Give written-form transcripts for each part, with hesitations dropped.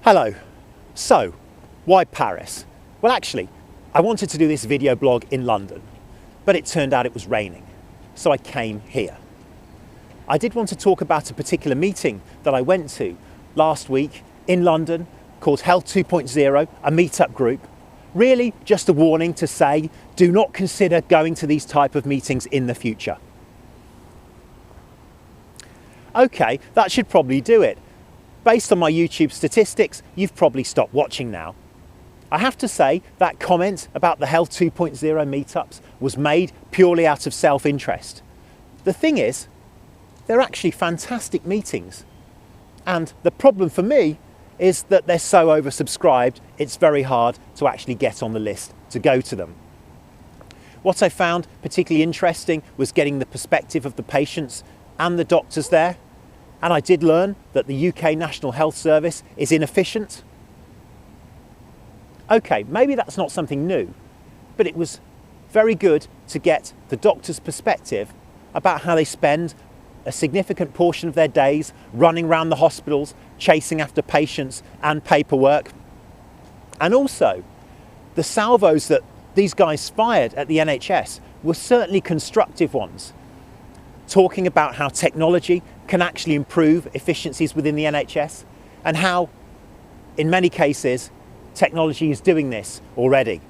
Hello. So, why Paris? Well, actually, I wanted to do this video blog in London, but it turned out it was raining, so I came here. I did want to talk about a particular meeting that I went to last week in London called Health 2.0, a meetup group. Really just a warning to say, do not consider going to these type of meetings in the future. Okay, that should probably do it. Based on my YouTube statistics, you've probably stopped watching now. I have to say that comment about the Health 2.0 meetups was made purely out of self-interest. The thing is, they're actually fantastic meetings. And the problem for me is that they're so oversubscribed, it's very hard to actually get on the list to go to them. What I found particularly interesting was getting the perspective of the patients and the doctors there. And I did learn that the UK National Health Service is inefficient. Okay, maybe that's not something new, but it was very good to get the doctor's perspective about how they spend a significant portion of their days running around the hospitals, chasing after patients and paperwork. And also, the salvos that these guys fired at the NHS were certainly constructive ones, talking about how technology can actually improve efficiencies within the NHS and how, in many cases, technology is doing this already.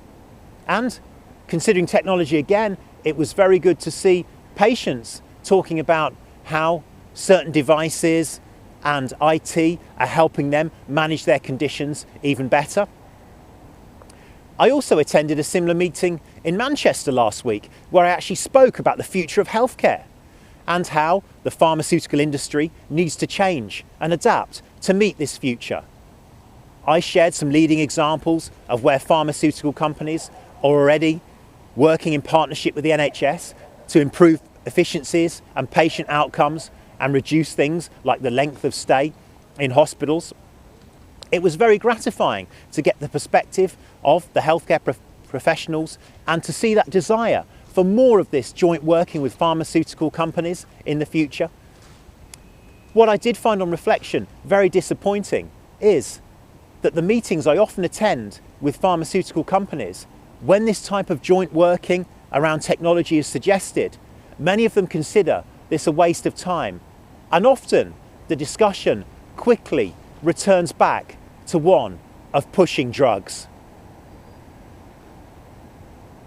And considering technology again, it was very good to see patients talking about how certain devices and IT are helping them manage their conditions even better. I also attended a similar meeting in Manchester last week where I actually spoke about the future of healthcare and how the pharmaceutical industry needs to change and adapt to meet this future. I shared some leading examples of where pharmaceutical companies are already working in partnership with the NHS to improve efficiencies and patient outcomes and reduce things like the length of stay in hospitals. It was very gratifying to get the perspective of the healthcare professionals and to see that desire for more of this joint working with pharmaceutical companies in the future. What I did find on reflection very disappointing is that the meetings I often attend with pharmaceutical companies, when this type of joint working around technology is suggested, many of them consider this a waste of time. And often the discussion quickly returns back to one of pushing drugs.